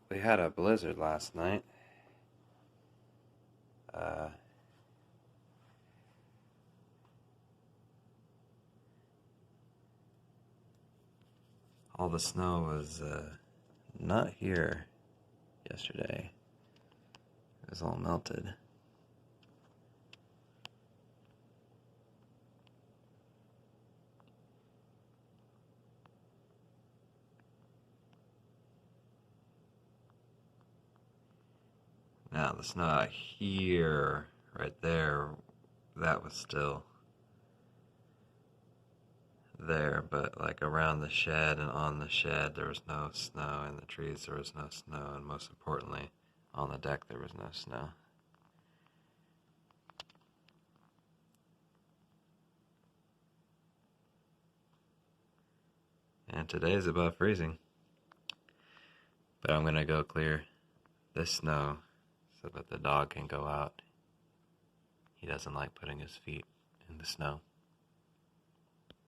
We had a blizzard last night. Uh, all the snow was not here yesterday. It was all melted. Now the snow out here, right there, that was still there, but like around the shed and on the shed there was no snow, in the trees there was no snow, and most importantly, on the deck there was no snow. And today's above freezing, but I'm gonna go clear this snow so that the dog can go out. He doesn't like putting his feet in the snow.